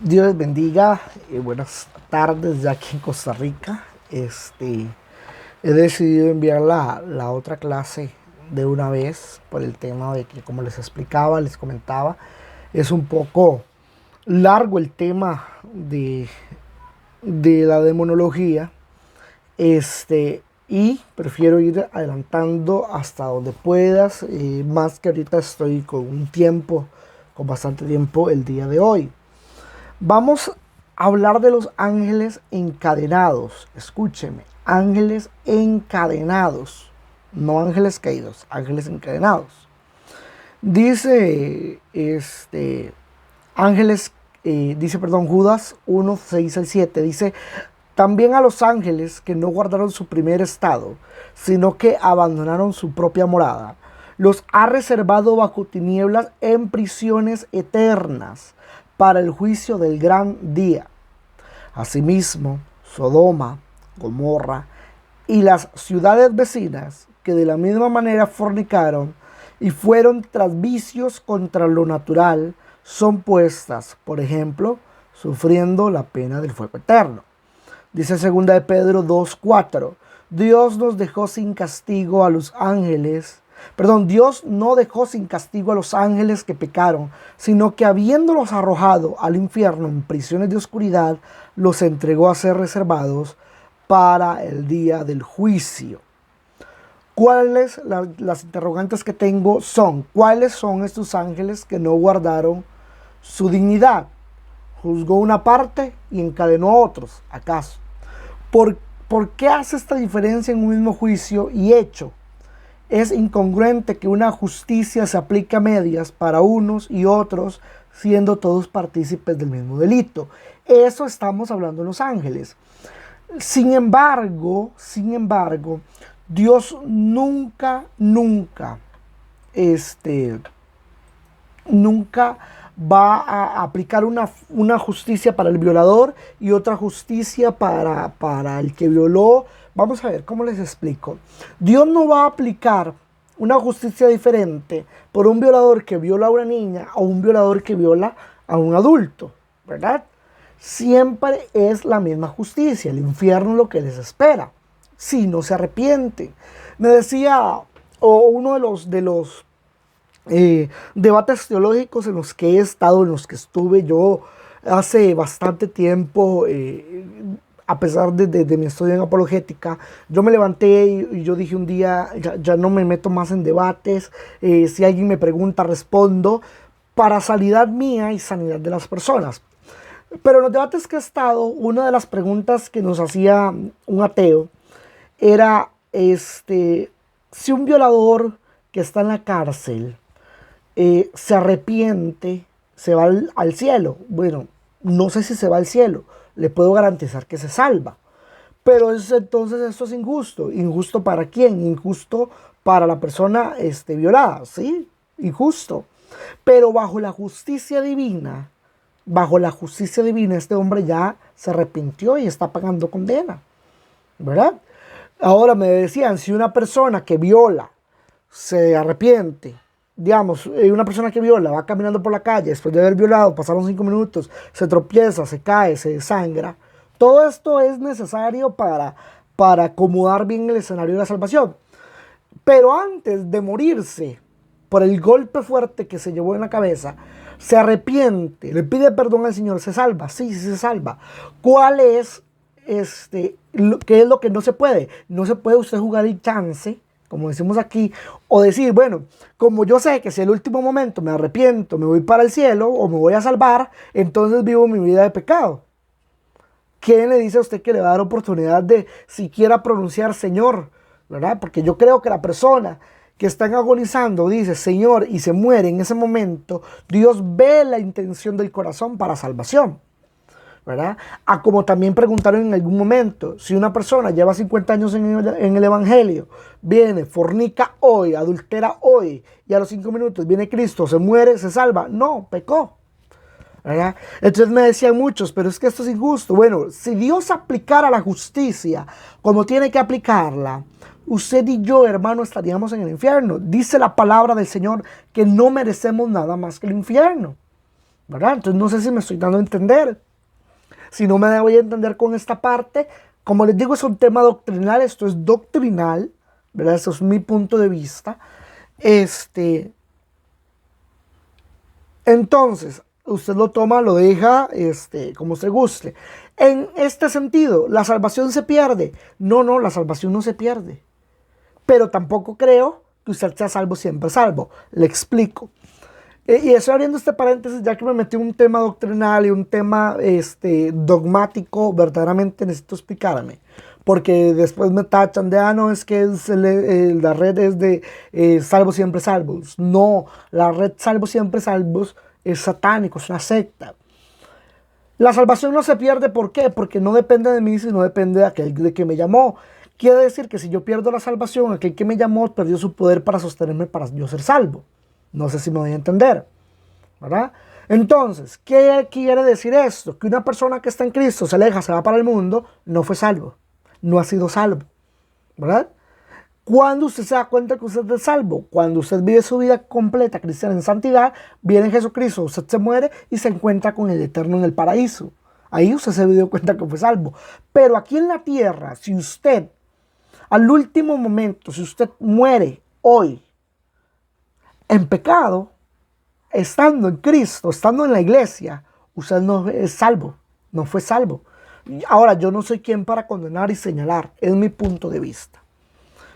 Dios les bendiga, buenas tardes ya aquí en Costa Rica. He decidido enviar la otra clase de una vez por el tema de que, como les explicaba, les comentaba, es un poco largo el tema de la demonología. Y prefiero ir adelantando hasta donde puedas, más que ahorita estoy con bastante tiempo el día de hoy. Vamos a hablar de los ángeles encadenados. Escúcheme, ángeles encadenados, no ángeles caídos, ángeles encadenados. Dice Judas 1, 6 al 7, dice, también a los ángeles que no guardaron su primer estado, sino que abandonaron su propia morada, los ha reservado bajo tinieblas en prisiones eternas para el juicio del gran día. Asimismo, Sodoma, Gomorra y las ciudades vecinas, que de la misma manera fornicaron y fueron tras vicios contra lo natural, son puestas, por ejemplo, sufriendo la pena del fuego eterno. Dice 2 de Pedro 2:4, Dios nos dejó sin castigo a los ángeles. Dios no dejó sin castigo a los ángeles que pecaron, sino que habiéndolos arrojado al infierno en prisiones de oscuridad, los entregó a ser reservados para el día del juicio. ¿Cuáles las interrogantes que tengo son? ¿Cuáles son estos ángeles que no guardaron su dignidad? Juzgó una parte y encadenó a otros, ¿acaso? ¿Por qué hace esta diferencia en un mismo juicio y hecho? Es incongruente que una justicia se aplique a medias para unos y otros, siendo todos partícipes del mismo delito. Eso estamos hablando de los ángeles. Sin embargo, Dios nunca va a aplicar una justicia para el violador y otra justicia para el que violó. Vamos a ver, ¿cómo les explico? Dios no va a aplicar una justicia diferente por un violador que viola a una niña o un violador que viola a un adulto, ¿verdad? Siempre es la misma justicia, el infierno lo que les espera, si no se arrepienten. Me decía uno de los debates teológicos en los que he estado, en los que estuve yo hace bastante tiempo, a pesar de mi estudio en apologética, yo me levanté y yo dije un día, ya no me meto más en debates, si alguien me pregunta, respondo, para sanidad mía y sanidad de las personas. Pero en los debates que he estado, una de las preguntas que nos hacía un ateo era, si un violador que está en la cárcel se arrepiente, se va al cielo. Bueno, no sé si se va al cielo, le puedo garantizar que se salva. Pero entonces esto es injusto. ¿Injusto para quién? Injusto para la persona violada, ¿sí? Injusto. Pero bajo la justicia divina, este hombre ya se arrepintió y está pagando condena, ¿verdad? Ahora me decían, si una persona que viola se arrepiente, digamos, una persona que viola va caminando por la calle después de haber violado, pasaron 5 minutos, se tropieza, se cae, se desangra, todo esto es necesario para acomodar bien el escenario de la salvación. Pero antes de morirse por el golpe fuerte que se llevó en la cabeza, se arrepiente, le pide perdón al Señor, ¿se salva? Sí, se salva. ¿Cuál es qué es lo que no se puede? No se puede usted jugar el chance, como decimos aquí, o decir, bueno, como yo sé que si en el último momento me arrepiento, me voy para el cielo o me voy a salvar, entonces vivo mi vida de pecado. ¿Quién le dice a usted que le va a dar oportunidad de siquiera pronunciar Señor? ¿Verdad? Porque yo creo que la persona que están agonizando dice Señor y se muere en ese momento, Dios ve la intención del corazón para salvación, ¿verdad? Como también preguntaron en algún momento, si una persona lleva 50 años en el evangelio, viene, fornica hoy, adultera hoy, y a los 5 minutos viene Cristo, se muere, se salva. No, pecó, ¿verdad? Entonces me decían muchos, pero es que esto es injusto. Bueno, si Dios aplicara la justicia como tiene que aplicarla, usted y yo, hermano, estaríamos en el infierno. Dice la palabra del Señor que no merecemos nada más que el infierno, ¿verdad? Entonces no sé si me estoy dando a entender. Si no me voy a entender con esta parte, como les digo, es un tema doctrinal, esto es doctrinal, ¿verdad? Eso es mi punto de vista. Entonces, usted lo toma, lo deja, como usted guste. En este sentido, ¿la salvación se pierde? No, la salvación no se pierde. Pero tampoco creo que usted sea salvo siempre salvo. Le explico. Y estoy abriendo este paréntesis ya que me metí en un tema doctrinal y un tema dogmático. Verdaderamente necesito explicarme. Porque después me tachan de, no, es que la red es de salvo siempre salvos. No, la red salvo siempre salvos es satánico, es una secta. La salvación no se pierde, ¿por qué? Porque no depende de mí, sino depende de aquel de que me llamó. Quiere decir que si yo pierdo la salvación, aquel que me llamó perdió su poder para sostenerme para yo ser salvo. No sé si me voy a entender, ¿verdad? Entonces, ¿qué quiere decir esto? Que una persona que está en Cristo se aleja, se va para el mundo, no fue salvo, no ha sido salvo, ¿verdad? Cuando usted se da cuenta que usted es salvo, cuando usted vive su vida completa cristiana en santidad, viene Jesucristo, usted se muere y se encuentra con el Eterno en el paraíso. Ahí usted se dio cuenta que fue salvo. Pero aquí en la tierra, si usted, al último momento, si usted muere hoy en pecado, estando en Cristo, estando en la iglesia, usted no es salvo, no fue salvo. Ahora, yo no soy quien para condenar y señalar, es mi punto de vista.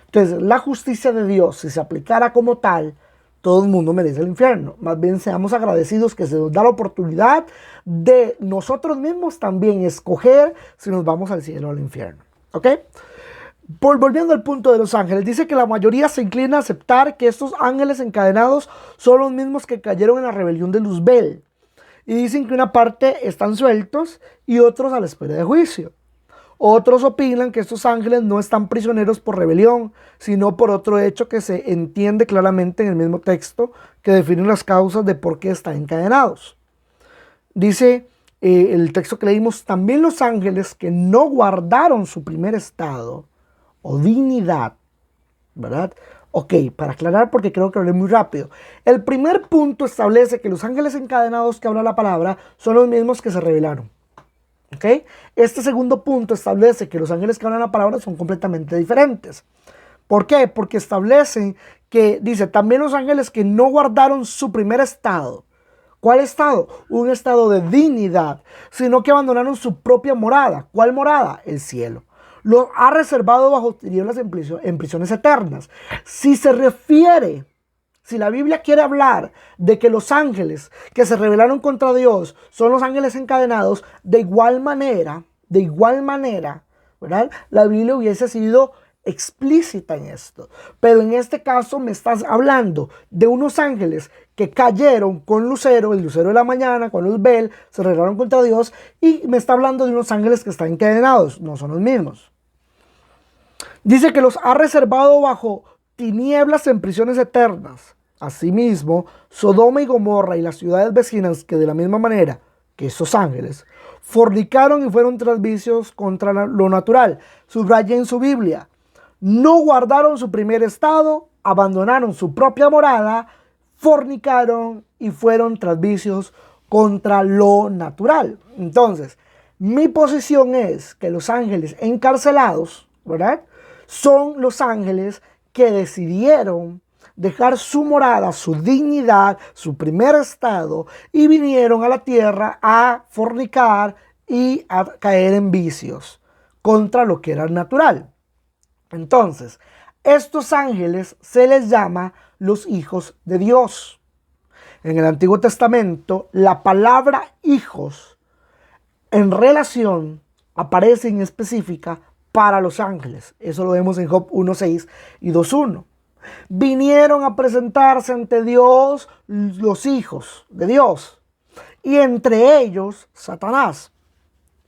Entonces, la justicia de Dios, si se aplicara como tal, todo el mundo merece el infierno. Más bien seamos agradecidos que se nos da la oportunidad de nosotros mismos también escoger si nos vamos al cielo o al infierno. ¿Ok? Volviendo al punto de los ángeles, dice que la mayoría se inclina a aceptar que estos ángeles encadenados son los mismos que cayeron en la rebelión de Luzbel. Y dicen que una parte están sueltos y otros a la espera de juicio. Otros opinan que estos ángeles no están prisioneros por rebelión, sino por otro hecho que se entiende claramente en el mismo texto que define las causas de por qué están encadenados. Dice el texto que leímos, también los ángeles que no guardaron su primer estado o dignidad, ¿verdad? Ok, para aclarar porque creo que hablé muy rápido. El primer punto establece que los ángeles encadenados que habla la palabra son los mismos que se rebelaron. ¿Okay? Este segundo punto establece que los ángeles que hablan la palabra son completamente diferentes. ¿Por qué? Porque establecen que, dice, también los ángeles que no guardaron su primer estado. ¿Cuál estado? Un estado de dignidad, sino que abandonaron su propia morada. ¿Cuál morada? El cielo. Los ha reservado bajo tinieblas en prisiones eternas. Si se refiere... Si la Biblia quiere hablar de que los ángeles que se rebelaron contra Dios son los ángeles encadenados, de igual manera, ¿verdad? La Biblia hubiese sido explícita en esto. Pero en este caso me estás hablando de unos ángeles que cayeron con Lucero, el lucero de la mañana, con Luzbel, se rebelaron contra Dios, y me está hablando de unos ángeles que están encadenados, no son los mismos. Dice que los ha reservado bajo tinieblas en prisiones eternas. Asimismo, Sodoma y Gomorra y las ciudades vecinas, que de la misma manera que esos ángeles fornicaron y fueron tras vicios contra lo natural. Subraya en su Biblia, no guardaron su primer estado, abandonaron su propia morada, fornicaron y fueron tras vicios contra lo natural. Entonces, mi posición es que los ángeles encarcelados, ¿verdad?, son los ángeles que decidieron dejar su morada, su dignidad, su primer estado, y vinieron a la tierra a fornicar y a caer en vicios contra lo que era natural. Entonces, estos ángeles se les llama los hijos de Dios. En el Antiguo Testamento, la palabra hijos en relación aparece en específica para los ángeles. Eso lo vemos en Job 1:6 y 2:1. Vinieron a presentarse ante Dios los hijos de Dios, y entre ellos Satanás.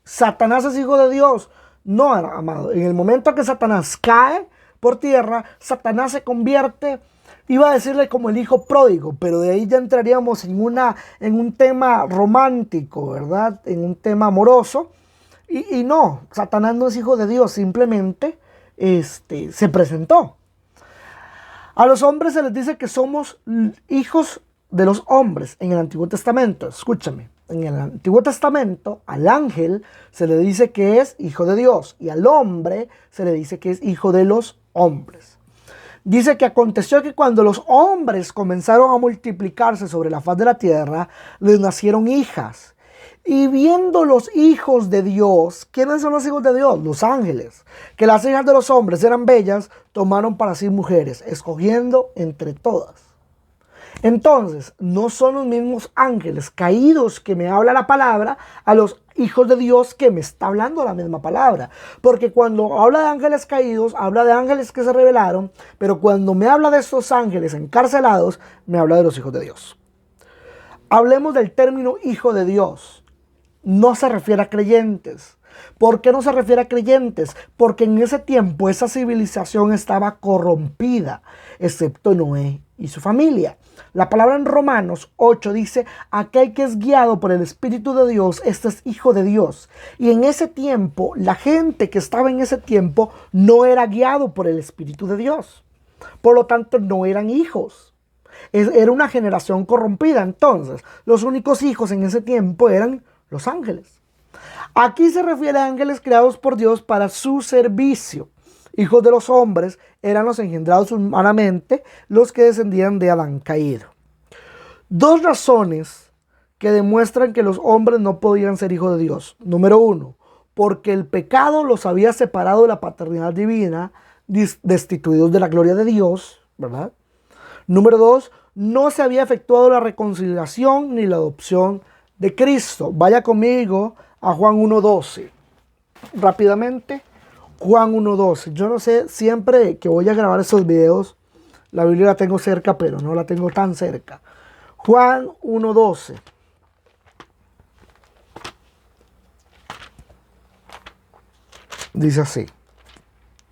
Satanás es hijo de Dios. No, amado. En el momento que Satanás cae por tierra, Satanás se convierte, iba a decirle como el hijo pródigo, pero de ahí ya entraríamos en un tema romántico, ¿verdad? En un tema amoroso. Y no, Satanás no es hijo de Dios, simplemente se presentó. A los hombres se les dice que somos hijos de los hombres en el Antiguo Testamento. Escúchame, en el Antiguo Testamento al ángel se le dice que es hijo de Dios y al hombre se le dice que es hijo de los hombres. Dice que aconteció que cuando los hombres comenzaron a multiplicarse sobre la faz de la tierra, les nacieron hijas. Y viendo los hijos de Dios, ¿quiénes son los hijos de Dios? Los ángeles. Que las hijas de los hombres eran bellas, tomaron para sí mujeres, escogiendo entre todas. Entonces, no son los mismos ángeles caídos que me habla la palabra a los hijos de Dios que me está hablando la misma palabra. Porque cuando habla de ángeles caídos, habla de ángeles que se rebelaron, pero cuando me habla de estos ángeles encarcelados, me habla de los hijos de Dios. Hablemos del término hijo de Dios. No se refiere a creyentes. ¿Por qué no se refiere a creyentes? Porque en ese tiempo esa civilización estaba corrompida, excepto Noé y su familia. La palabra en Romanos 8 dice, aquel que es guiado por el Espíritu de Dios, este es hijo de Dios. Y en ese tiempo, la gente que estaba en ese tiempo no era guiado por el Espíritu de Dios. Por lo tanto, no eran hijos. Era una generación corrompida. Entonces, los únicos hijos en ese tiempo eran los ángeles. Aquí se refiere a ángeles creados por Dios para su servicio. Hijos de los hombres eran los engendrados humanamente, los que descendían de Adán caído. Dos razones que demuestran que los hombres no podían ser hijos de Dios. Número 1, porque el pecado los había separado de la paternidad divina, destituidos de la gloria de Dios, ¿verdad? Número 2, no se había efectuado la reconciliación ni la adopción de Cristo. Vaya conmigo a Juan 1:12. Rápidamente, Juan 1:12. Yo no sé, siempre que voy a grabar estos videos, la Biblia la tengo cerca, pero no la tengo tan cerca. Juan 1:12. Dice así.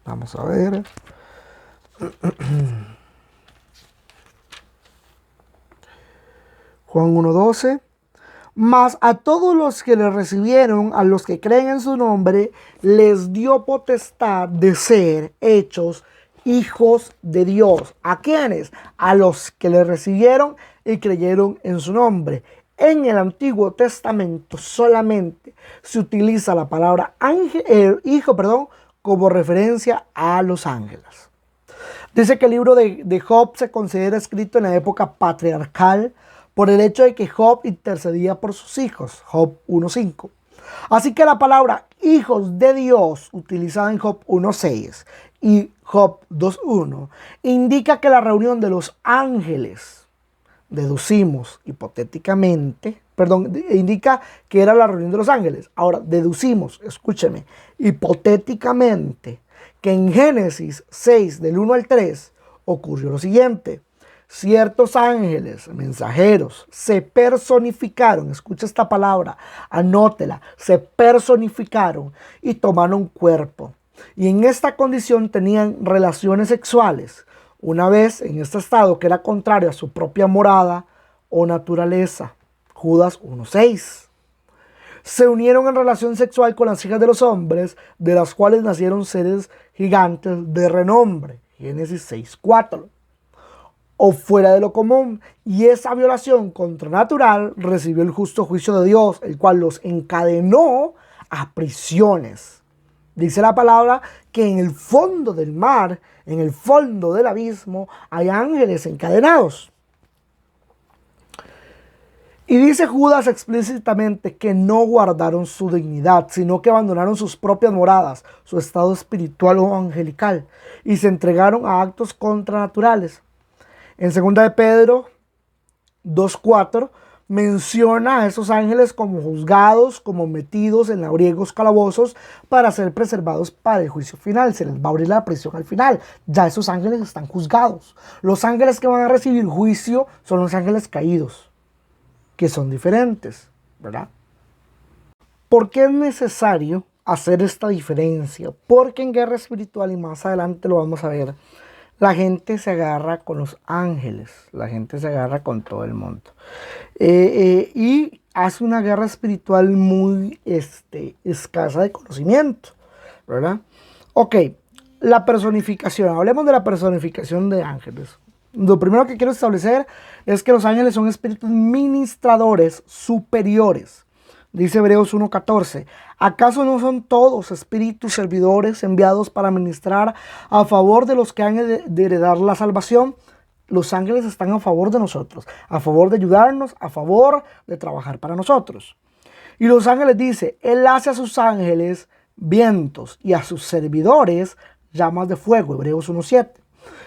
Vamos a ver. Juan 1:12. Mas a todos los que le recibieron, a los que creen en su nombre, les dio potestad de ser hechos hijos de Dios. ¿A quiénes? A los que le recibieron y creyeron en su nombre. En el Antiguo Testamento solamente se utiliza la palabra hijo, como referencia a los ángeles. Dice que el libro de Job se considera escrito en la época patriarcal, por el hecho de que Job intercedía por sus hijos, Job 1:5. Así que la palabra hijos de Dios, utilizada en Job 1:6 y Job 2:1, indica que la reunión de los ángeles, deducimos hipotéticamente, indica que era la reunión de los ángeles. Ahora, deducimos, escúcheme, hipotéticamente, que en Génesis 6, del 1 al 3, ocurrió lo siguiente. Ciertos ángeles, mensajeros, se personificaron, escucha esta palabra, anótela, se personificaron y tomaron cuerpo. Y en esta condición tenían relaciones sexuales, una vez en este estado que era contrario a su propia morada o naturaleza. Judas 1:6. Se unieron en relación sexual con las hijas de los hombres, de las cuales nacieron seres gigantes de renombre. Génesis 6:4. O fuera de lo común, y esa violación contranatural recibió el justo juicio de Dios, el cual los encadenó a prisiones. Dice la palabra que en el fondo del mar, en el fondo del abismo, hay ángeles encadenados. Y dice Judas explícitamente que no guardaron su dignidad, sino que abandonaron sus propias moradas, su estado espiritual o angelical, y se entregaron a actos contranaturales. En 2 de Pedro 2:4 menciona a esos ángeles como juzgados, como metidos en labriegos calabozos para ser preservados para el juicio final. Se les va a abrir la prisión al final. Ya esos ángeles están juzgados. Los ángeles que van a recibir juicio son los ángeles caídos, que son diferentes, ¿verdad? ¿Por qué es necesario hacer esta diferencia? Porque en guerra espiritual, y más adelante lo vamos a ver, la gente se agarra con los ángeles, la gente se agarra con todo el mundo. Y hace una guerra espiritual muy escasa de conocimiento, ¿verdad? Ok, la personificación. Hablemos de la personificación de ángeles. Lo primero que quiero establecer es que los ángeles son espíritus ministradores superiores. Dice Hebreos 1:14, ¿acaso no son todos espíritus servidores enviados para ministrar a favor de los que han de heredar la salvación? Los ángeles están a favor de nosotros, a favor de ayudarnos, a favor de trabajar para nosotros. Y los ángeles dice, Él hace a sus ángeles vientos y a sus servidores llamas de fuego, Hebreos 1:7.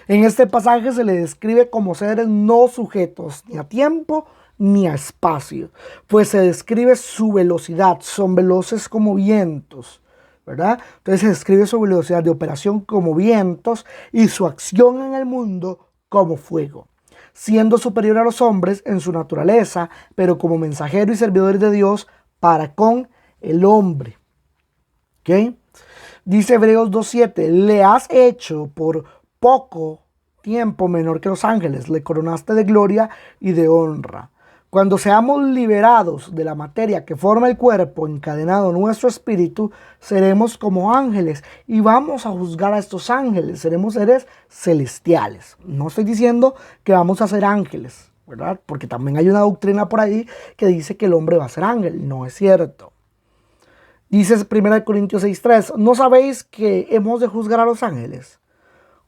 En este pasaje se le describe como seres no sujetos ni a tiempo ni a espacio, pues se describe su velocidad, son veloces como vientos, ¿verdad? Entonces se describe su velocidad de operación como vientos y su acción en el mundo como fuego, siendo superior a los hombres en su naturaleza, pero como mensajeros y servidores de Dios para con el hombre. ¿Ok? Dice Hebreos 2:7, le has hecho por poco tiempo menor que los ángeles, le coronaste de gloria y de honra. Cuando seamos liberados de la materia que forma el cuerpo, encadenado nuestro espíritu, seremos como ángeles y vamos a juzgar a estos ángeles, seremos seres celestiales. No estoy diciendo que vamos a ser ángeles, ¿verdad? Porque también hay una doctrina por ahí que dice que el hombre va a ser ángel. No es cierto. Dice 1 Corintios 6:3, ¿no sabéis que hemos de juzgar a los ángeles?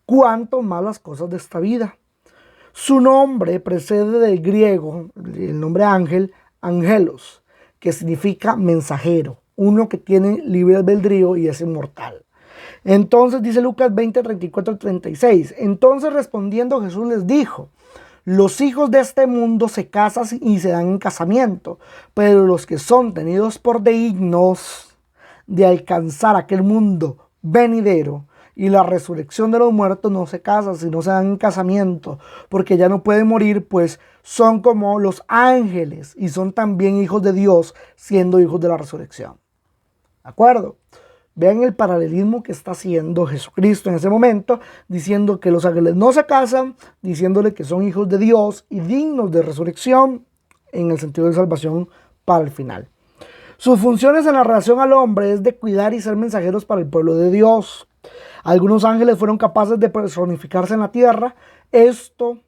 Cuánto más las cosas de esta vida. Su nombre precede del griego, el nombre ángel, angelos, que significa mensajero, uno que tiene libre albedrío y es inmortal. Entonces dice Lucas 20:34-36, entonces respondiendo Jesús les dijo, los hijos de este mundo se casan y se dan en casamiento, pero los que son tenidos por dignos de alcanzar aquel mundo venidero y la resurrección de los muertos no se casan, sino se dan en casamiento, porque ya no pueden morir, pues son como los ángeles y son también hijos de Dios, siendo hijos de la resurrección. ¿De acuerdo? Vean el paralelismo que está haciendo Jesucristo en ese momento, diciendo que los ángeles no se casan, diciéndole que son hijos de Dios y dignos de resurrección en el sentido de salvación para el final. Sus funciones en la relación al hombre es de cuidar y ser mensajeros para el pueblo de Dios. Algunos ángeles fueron capaces de personificarse en la tierra. Esto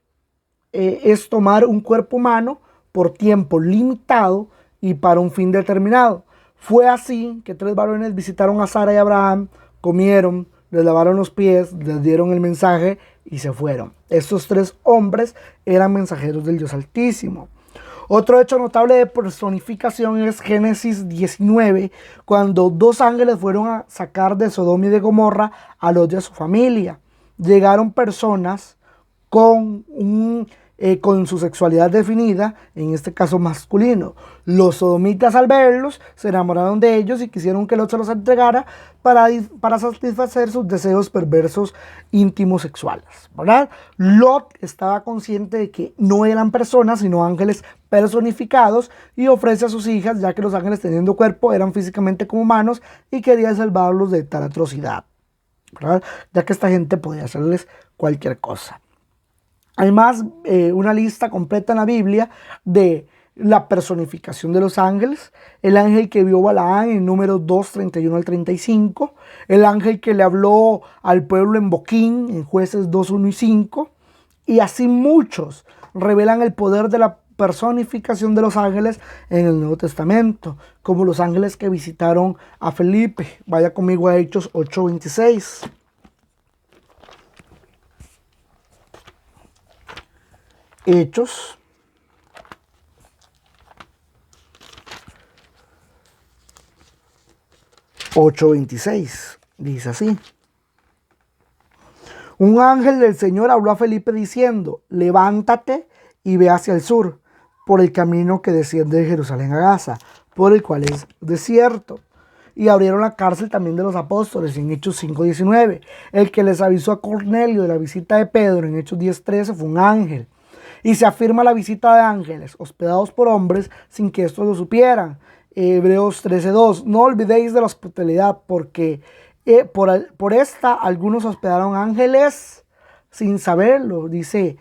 es tomar un cuerpo humano por tiempo limitado y para un fin determinado. Fue así que 3 varones visitaron a Sara y a Abraham, comieron, les lavaron los pies, les dieron el mensaje y se fueron. Estos 3 hombres eran mensajeros del Dios Altísimo. Otro hecho notable de personificación es Génesis 19, cuando 2 ángeles fueron a sacar de Sodoma y de Gomorra a los de su familia. Llegaron personas con su sexualidad definida, en este caso masculino. Los sodomitas al verlos se enamoraron de ellos y quisieron que Lot se los entregara para satisfacer sus deseos perversos íntimos sexuales, ¿verdad? Lot estaba consciente de que no eran personas sino ángeles personificados y ofrece a sus hijas, ya que los ángeles teniendo cuerpo eran físicamente como humanos y quería salvarlos de tal atrocidad, ¿verdad? Ya que esta gente podía hacerles cualquier cosa. Hay más, una lista completa en la Biblia de la personificación de los ángeles. El ángel que vio Balaán en Números 2:31-35. El ángel que le habló al pueblo en Boquín en Jueces 2:1-5. Y así muchos revelan el poder de la personificación de los ángeles en el Nuevo Testamento, como los ángeles que visitaron a Felipe. Vaya conmigo a Hechos 8:26. Hechos 8:26, dice así. Un ángel del Señor habló a Felipe diciendo, levántate y ve hacia el sur, por el camino que desciende de Jerusalén a Gaza, por el cual es desierto. Y abrieron la cárcel también de los apóstoles en Hechos 5:19. El que les avisó a Cornelio de la visita de Pedro en Hechos 10:13 fue un ángel. Y se afirma la visita de ángeles hospedados por hombres sin que estos lo supieran. Hebreos 13:2. No olvidéis de la hospitalidad, porque por esta algunos hospedaron ángeles sin saberlo. Dice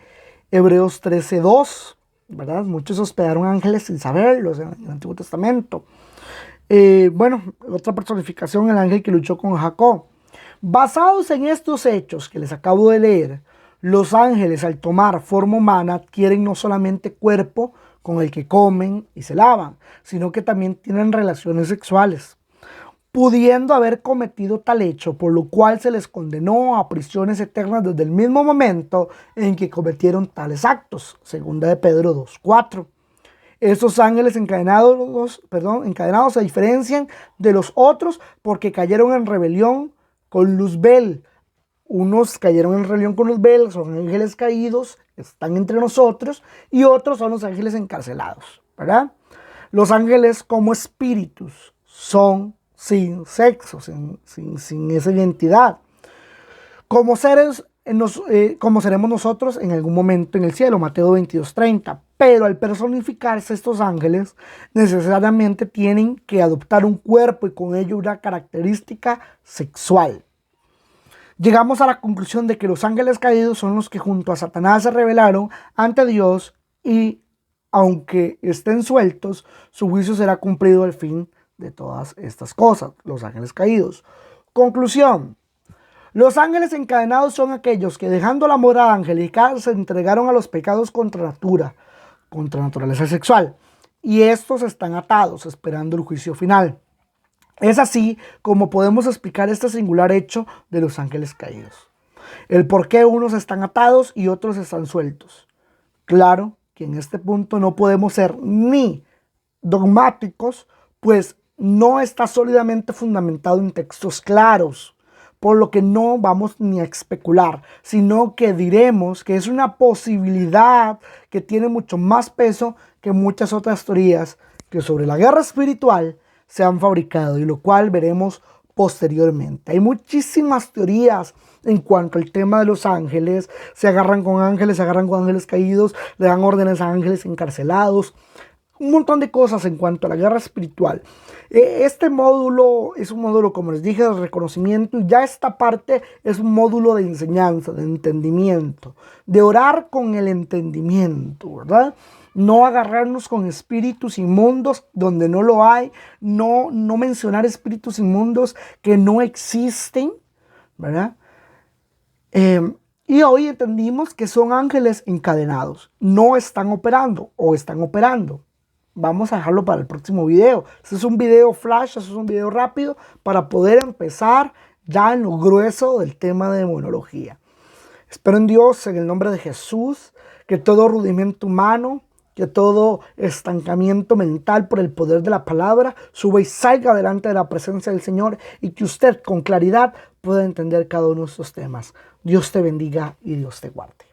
Hebreos 13:2. ¿Verdad? Muchos hospedaron ángeles sin saberlo en el Antiguo Testamento. Otra personificación, el ángel que luchó con Jacob. Basados en estos hechos que les acabo de leer, Los ángeles, al tomar forma humana, adquieren no solamente cuerpo con el que comen y se lavan, sino que también tienen relaciones sexuales, pudiendo haber cometido tal hecho, por lo cual se les condenó a prisiones eternas desde el mismo momento en que cometieron tales actos. Segunda de Pedro 2:4. Estos ángeles encadenados se diferencian de los otros porque cayeron en rebelión con Luzbel. Unos cayeron en rebelión con Luzbel, son ángeles caídos, están entre nosotros, y otros son los ángeles encarcelados, ¿verdad? Los ángeles como espíritus son sin sexo, sin esa identidad. Como seres, como seremos nosotros en algún momento en el cielo, Mateo 22:30. Pero al personificarse estos ángeles, necesariamente tienen que adoptar un cuerpo y con ello una característica sexual. Llegamos a la conclusión de que los ángeles caídos son los que junto a Satanás se rebelaron ante Dios y, aunque estén sueltos, su juicio será cumplido al fin de todas estas cosas, los ángeles caídos. Conclusión. Los ángeles encadenados son aquellos que, dejando la moral angelical, se entregaron a los pecados contra naturaleza sexual, y estos están atados esperando el juicio final. Es así como podemos explicar este singular hecho de los ángeles caídos. El por qué unos están atados y otros están sueltos. Claro que en este punto no podemos ser ni dogmáticos, pues no está sólidamente fundamentado en textos claros, por lo que no vamos ni a especular, sino que diremos que es una posibilidad que tiene mucho más peso que muchas otras teorías que sobre la guerra espiritual se han fabricado, y lo cual veremos posteriormente. Hay muchísimas teorías en cuanto al tema de los ángeles. Se agarran con ángeles caídos, le dan órdenes a ángeles encarcelados, un montón de cosas en cuanto a la guerra espiritual. Este módulo es un módulo, como les dije, de reconocimiento, y ya esta parte es un módulo de enseñanza, de entendimiento, de orar con el entendimiento, ¿verdad? No agarrarnos con espíritus inmundos donde no lo hay, no mencionar espíritus inmundos que no existen, ¿verdad? Y hoy entendimos que son ángeles encadenados, no están operando o están operando. Vamos a dejarlo para el próximo video. Este es un video flash, este es un video rápido para poder empezar ya en lo grueso del tema de demonología. Espero en Dios, en el nombre de Jesús, que todo rudimiento humano, que todo estancamiento mental por el poder de la palabra suba y salga delante de la presencia del Señor, y que usted con claridad pueda entender cada uno de estos temas. Dios te bendiga y Dios te guarde.